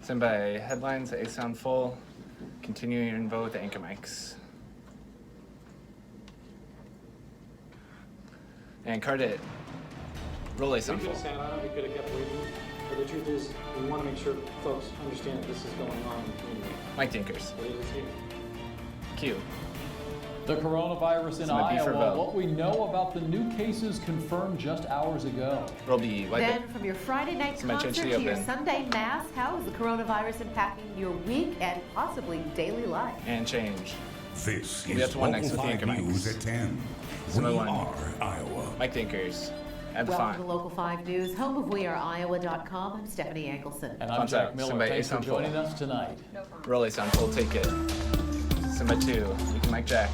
Stand by headlines, A sound full. Continuing your vote with the anchor mics. And card it. Roll A sound full. We could have sat on it, we could have kept waiting, but the truth is, we want to make sure folks understand that this is going on in the community. Mike Dinkers. But it is here. Q. The coronavirus in Somebody B for Iowa, vote. what we know about the new cases confirmed just hours ago. Roll B. Wipe Then it. from your Friday night Somebody concert change to the your open. Sunday mass, how is the coronavirus impacting your week and possibly daily life? And change. This We have is to one Local next with the 5 anchor News mics. at 10. We Somebody one. are Iowa. Mike Dinkers. Add the Welcome font. to Local 5 News, home of WeAreIowa.com. I'm Stephanie Ankelson. And I'm Thumbs Jack up. Miller. Somebody Thanks A for sound full. joining us tonight. Roll A sound full. Take it. Stand by 2. You can Mike Jack.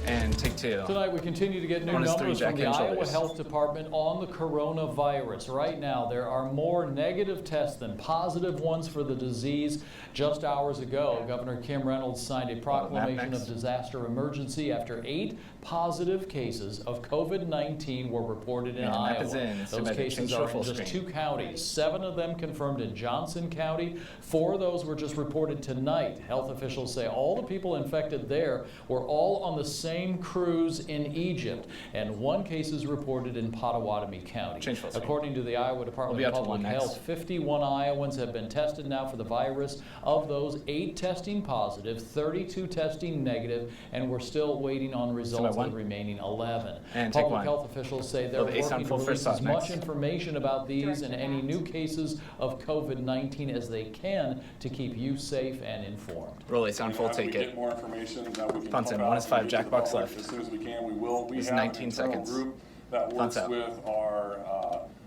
And take 2. Tonight, we continue to get new One is 3, numbers Jack from the and Iowa shoulders. Health Department on the coronavirus. Right now, there are more negative tests than positive ones for the disease. Just hours ago, Governor Kim Reynolds signed a proclamation of disaster emergency after 8 positive cases of COVID-19 were reported in And the map Iowa. is in. Those Somebody cases change to are in full just screen. 2 counties. 7 of them confirmed in Johnson County. 4 of those were just reported tonight. Health officials say all the people infected there were all on the same cruise in Egypt, and 1 case is reported in Pottawatomie County. Change full screen. According to the Iowa Department We'll be of up to one Public next. Health, 51 Iowans have been tested now for the virus. Of those, 8 testing positive, 32 testing negative, and we're still waiting on results of one. the remaining 11. And take Public one. health officials say they're Well, the A sound working to full release first as off much next. information about these and any new cases of COVID-19 as they can to keep you safe and informed. Roll A sound full. As take we get it. more information that we can Fonts in. pump One out is 5, to Jack the box public left. As soon as we can, we will. We This is have 19 an internal seconds. group that Fonts works up. with our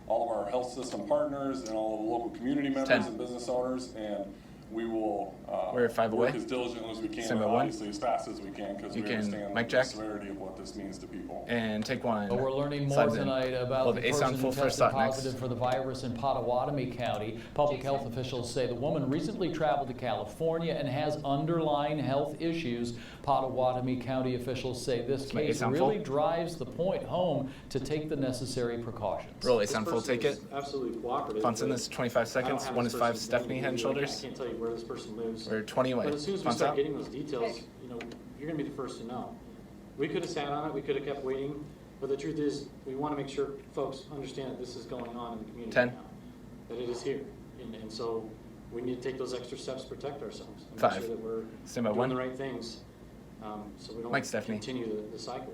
all of our health system partners and all of the local community members 10. and business owners, and we will We're 5 work away. as diligently as we can, Stand by and 1. obviously as fast as we can, because we You can understand Mike the Jack. severity of what this means to people. And take 1. But we're learning more Slides in. tonight about Well, the the A person sound who full first tested thought next. positive for the virus in Pottawatomie County. Public health officials say the woman recently traveled to California and has underlying health issues. Pottawatomie County officials say this my A case sound really full? drives the point home to take the necessary precautions. Roll A This sound full. person Take is it. Absolutely cooperative. Fonts in. but This 25 I don't seconds. have 1 this is 5, person's Stephanie name head and handy. I shoulders. can't tell you where this person lives. We're 20 away. But as soon as we Fonts start out. getting those details, you're going to be the first to know. We could have sat on it, we could have kept waiting, but the truth is, we want to make sure folks understand that this is going on in the community 10. now, that it is here, and so we need to take those extra steps to protect ourselves and 5. make sure that we're Stand by doing 1. the right things, so we don't Mike, Stephanie. continue the cycle.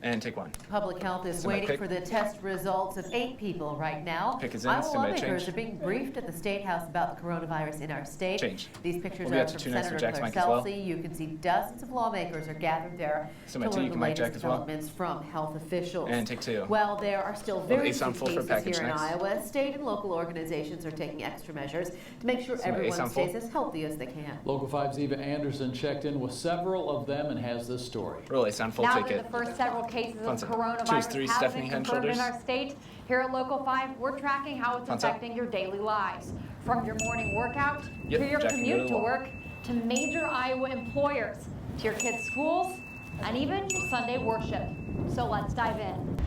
And take 1. Public health is Somebody waiting pick. for the test results of 8 people right now. Pick is in. Iowa Somebody lawmakers change. are being briefed at the State House about the coronavirus in our state. Change. These pictures We'll be are up to from 2 next for Senator Jack's Claire mic as well. Kelsey. You can see dozens of lawmakers are gathered there Somebody to two, you learn the can mic latest Jack as well. developments from health officials. And take 2. Well, there are still Well, very A few sound full for cases package here in next. Iowa. State and local organizations are taking extra measures to make sure Somebody A everyone sound full. stays as healthy as they can. Local 5's Eva Anderson checked in with several of them and has this story. Roll A sound full. Now Take that it. the first several cases of Fonts in. coronavirus 2 is 3, have Stephanie been head and confirmed in shoulders. our state, here at Local 5, we're tracking how it's Fonts up. affecting your daily lives. From your morning workout, Yep, to your Jack, you can go to commute the to wall. work, to major Iowa employers, to your kids' schools, and even your Sunday worship. So let's dive in.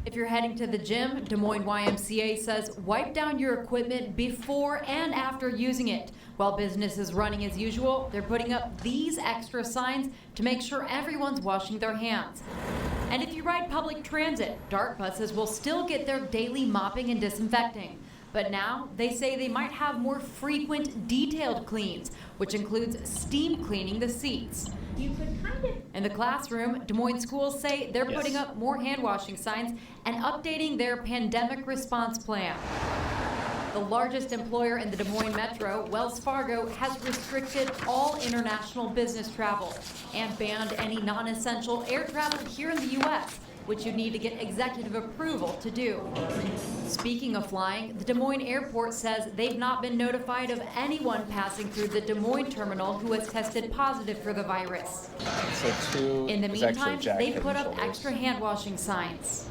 If you're heading to the gym, Des Moines YMCA says wipe down your equipment before and after using it. While business is running as usual, they're putting up these extra signs to make sure everyone's washing their hands. And if you ride public transit, DART buses will still get their daily mopping and disinfecting. But now they say they might have more frequent detailed cleans, which includes steam cleaning the seats. You could kind of. In the classroom, Des Moines schools say they're Yes. putting up more hand washing signs and updating their pandemic response plan. The largest employer in the Des Moines Metro, Wells Fargo, has restricted all international business travel and banned any non-essential air travel here in the U.S., which you need to get executive approval to do. Speaking of flying, the Des Moines airport says they've not been notified of anyone passing through the Des Moines terminal who has tested positive for the virus. So 2 In the is actually meantime, Jack they've head put and up shoulders. extra hand washing signs.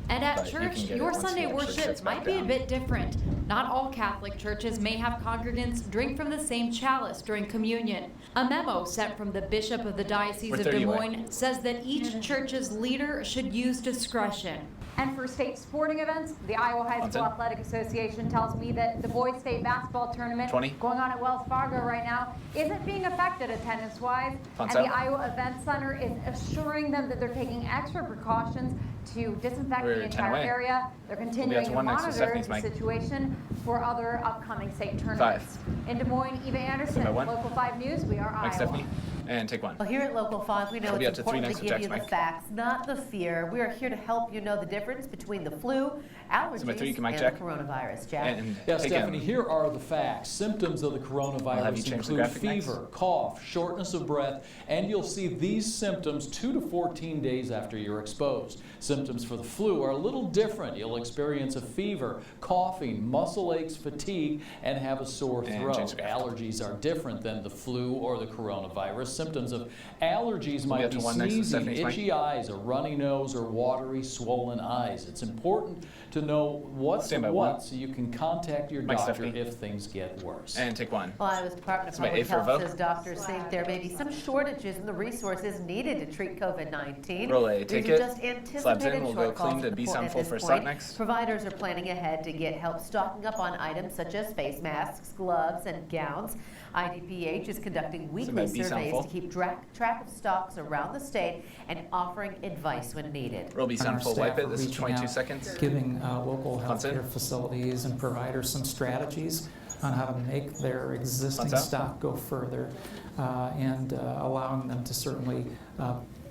And at But you can church, get it your once Sunday the actual worship shit's back might be a down. bit different. Not all Catholic churches may have congregants drink from the same chalice during communion. A memo sent from the Bishop of the Diocese We're of 30 Des away. Moines says that each church's leader should use discretion. And for state sporting events, the Iowa High School Athletic Association tells me that the boys state basketball tournament 20. going on at Wells Fargo right now isn't being affected attendance-wise. And the Iowa Event Center is assuring them that they're taking extra precautions to disinfect the entire area. They're continuing to monitor the situation for other upcoming state tournaments. 5. In Des Moines, Eva Anderson, Local 5 News, we are Mike, Iowa. Stephanie, and take 1. Well, here at Local 5, we know We'll it's important to give you the Mike. facts, not the fear. We are here to help you know the difference between the flu, allergies, Mike, 3, Mike, and Jack. the coronavirus. Jack? And Yes, take Stephanie, him. here are the facts. Symptoms of the I'll have coronavirus you change the include graphic next. fever, cough, shortness of breath, and you'll see these symptoms 2 to 14 days after you're exposed. Symptoms for the flu are a little different. You'll experience a fever, coughing, muscle aches, fatigue, and have a sore And throat. change the graphic. Allergies are different than the flu or the coronavirus. Symptoms of allergies might get be to 1 next with sneezing, Stephanie's mic. itchy eyes, a runny nose, or watery, swollen eyes. It's important to know what's Stand by what 1. so you can contact your Mike, doctor Stephanie. if things get worse. And take 1. Well, Iowa's Department of Somebody Public A for a Health vote? says doctors think there may be some shortages in the resources needed to treat COVID-19. Roll A, These take are it. just Slabs anticipated in, we'll go shortfalls clean to at B the sound at full this for point. start next. Providers are planning ahead to get help stocking up on items such as face masks, gloves, and gowns. IDPH is conducting weekly B sound surveys full. to keep track of stocks around the state and offering advice when needed. Roll B And sound our full. staff Wipe it. are This is reaching 22 out, seconds. Giving local Johnson. healthcare facilities and providers some strategies on how to make their existing Thumbs up. stock go further, and allowing them to certainly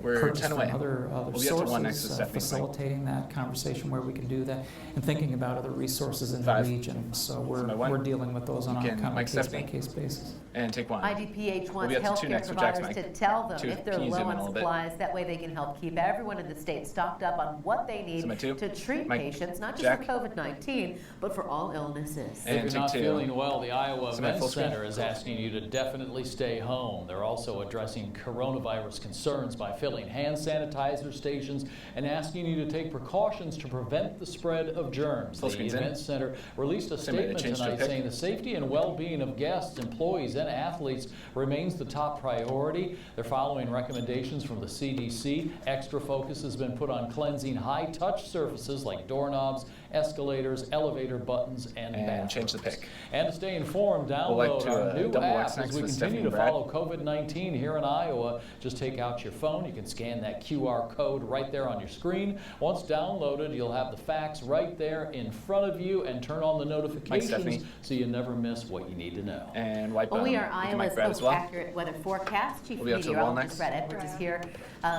We're purchase 10 from away. other We'll get to 1 next sources, with Stephanie's mic. facilitating that conversation where we can do that, and thinking about other resources in 5. the region. So my 1. we're dealing with those on You a can kind of Mike, Stephanie. case-by-case basis. And take 1. IDPH We'll wants get to 2 healthcare next with Jack's providers mic. to tell them 2. if they're Can you low zoom in a on little bit? supplies. That way they can help keep everyone in the state stocked up on what they need Summa 2. to treat Mike, patients, not just Jack. for COVID-19, but for all illnesses. And If you're take not 2. feeling well, the Iowa Somebody Event full screen? Center is asking you to definitely stay home. They're also addressing coronavirus concerns by filling hand sanitizer stations and asking you to take precautions to prevent the spread of germs. Full The screen's in. Event Center released a Somebody statement change to a tonight pic? saying the safety and well-being of guests, employees, and athletes remains the top priority. They're following recommendations from the CDC. Extra focus has been put on cleansing high-touch surfaces like doorknobs, escalators, elevator buttons, and bathrooms. change the pic. And to stay informed, We'll download like to, our new double app X next as we with continue Stephanie to and Brad. follow COVID-19 here in Iowa. Just take out your phone. You can scan that QR code right there on your screen. Once downloaded, you'll have the facts right there in front of you, and turn on the notifications Stephanie. so you never miss what you need to know. And wipe Well, we are you can Iowa's mic Brad most as well. accurate weather forecast. Chief We'll be up to the wall meteorologist next. Brad Edwards is here.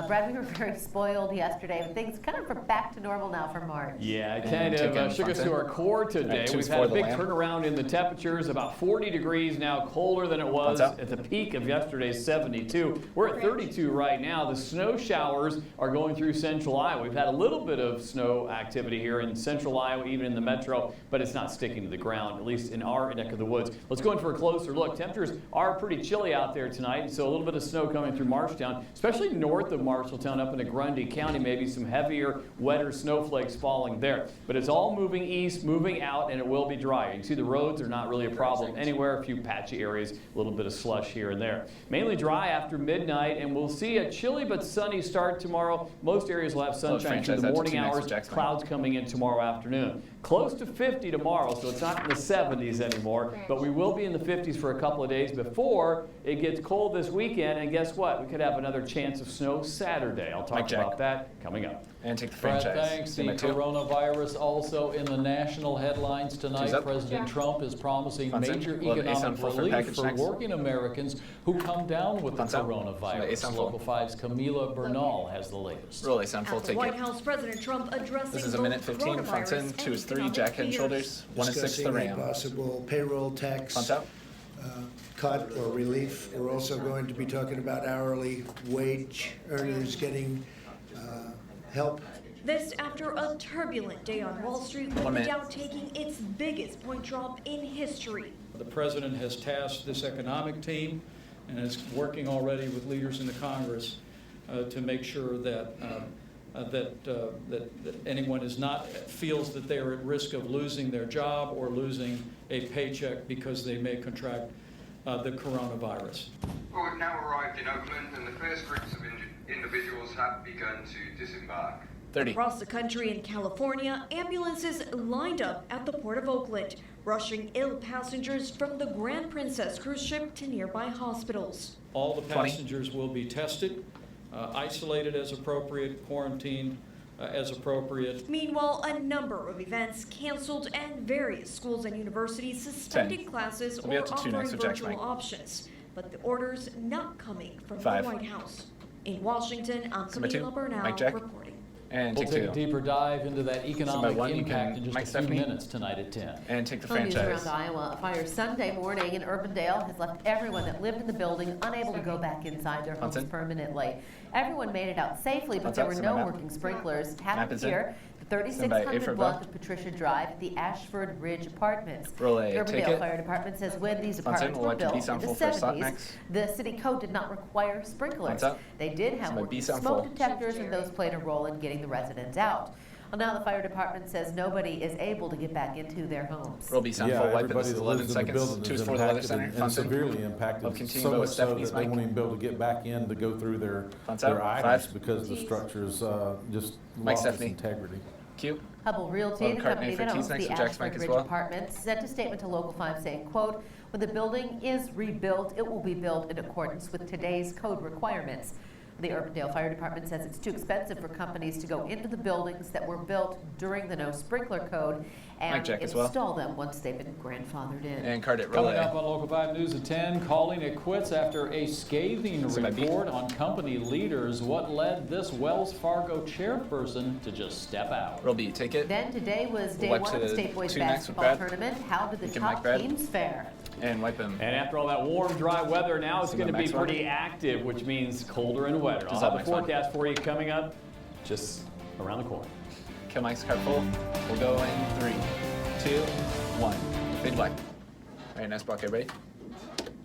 Brad, we were very spoiled yesterday, but things kind of are back to normal now for March. Yeah, it And kind take of in shook us Fontaine. to our core today. Right, We've two's had for a the big lamb. turnaround in the temperatures, about 40 degrees now, colder than it was What's up? at the peak of yesterday's 72. We're at 32 right now. The snow showers are going through central Iowa. We've had a little bit of snow activity here in central Iowa, even in the metro, but it's not sticking to the ground, at least in our neck of the woods. Let's go in for a closer look. Temperatures are pretty chilly out there tonight, so a little bit of snow coming through Marshtown, especially north of Marshalltown up into Grundy County, maybe some heavier, wetter snowflakes falling there. But it's all moving east, moving out, and it will be drier. You can see the roads are not really a problem anywhere, a few patchy areas, a little bit of slush here and there. Mainly dry after midnight, and we'll see a chilly but sunny start tomorrow. Most areas will have sunshine through franchise the that to morning 2 next hours, with Jackson. clouds coming in tomorrow afternoon. Close to 50 tomorrow, so it's not in the 70s anymore, but we will be in the 50s for a couple of days before it gets cold this weekend, and guess what? We could have another chance of snow Saturday. I'll talk Mike Jack. about that coming up. And take the Brad, franchise. thanks. The Stand by 2. coronavirus also in the national headlines tonight. Two's up. President Trump is promising Fontaine. major We'll have economic ASAP full for relief package for next. working Americans who come down with the Fontaine. coronavirus. ASAP full. Local 5's Camila Bernal has the latest. Roll A sound full. At the Take White it. House, President Trump addressing This is a both minute 15. coronavirus Fontaine. and 2 is 3. economic Jack head and fears. shoulders. 1 is 6. The Discussing a Ram. possible payroll tax Fontaine. cut or relief. We're also going to be talking about hourly wage earners getting help. This after a turbulent day on Wall Street, with 1 the minute. Dow taking its biggest point drop in history. The president has tasked this economic team and is working already with leaders in the Congress to make sure that that anyone feels that they are at risk of losing their job or losing a paycheck because they may contract the coronavirus. Well, we've now arrived in Oakland, and the first groups of individuals have begun to disembark. 30. Across the country in California, ambulances lined up at the Port of Oakland, rushing ill passengers from the Grand Princess cruise ship to nearby hospitals. All the 20. passengers will be tested, isolated as appropriate, quarantined as appropriate. Meanwhile, a number of events canceled and various schools and universities suspended 10. classes We'll be or up to 2 offering next with Jack's virtual mic. options. But the orders not coming from 5. the White House. In Washington, I'm Somebody Camila 2. Bernal Mic check. reporting. And We'll take take 2. a deeper dive into that economic 1, you impact can in just mic a few Stephanie. minutes tonight at 10. And take the On news franchise. around Iowa, a fire Sunday morning in Urbandale has left everyone that lived in the building unable to go back inside their homes Hudson. permanently. Everyone made it out safely, but What's there up? were Send my no map. working sprinklers. Map Happened is in. here, the Send by A 3600 for block Bob. of Patricia Drive at the Ashford Ridge Apartments. Roll A, The take Urbandale it. Fire Department says when these Once in, apartments we'll were let your B built in sound the full for a slot 70s, next. the city code did not require sprinklers. Once up. They did have Send by B working sound smoke full. detectors, and those played a role in getting the residents out. Well, now the fire department says nobody is able to get back into their homes. Roll B sound full. Wipe it. Everybody This is that 11 lives in the seconds. building 2 is is for the weather impacted center. and Funson. severely We'll impacted, continue so with much so Stephanie's that they mic. won't even be able to get back in to go through their Funds out. items 5. because the structure's just Mike lost its Stephanie. integrity. Q. Hubble Realty, Well, the Cart company name for that Keys owns next the to Jack's mic Ashford as Ridge well. Apartments, sent a statement to Local 5 saying, quote, when the building is rebuilt, it will be built in accordance with today's code requirements. The Urbandale Fire Department says it's too expensive for companies to go into the buildings that were built during the no sprinkler code and check as well. install them once they've been grandfathered in. And card it. Roll Coming A. up on Local 5 News at 10, calling it quits after a scathing Send by B. report on company leaders. What led this Wells Fargo chairperson to just step out? Roll B. Take it. Then today was day We'll wipe one of the to State Boys 2 next with basketball Brad. tournament. How did the You can top mic Brad. teams fare? And wipe him. And after all that warm, dry weather, now it's See going to my be next one? pretty active, which means colder and wetter. I'll Does have that the next one? forecast for you coming up just around the corner. Kill Mike's card full. We'll go in 3, 2, 1. Fade black. All right, nice block, everybody.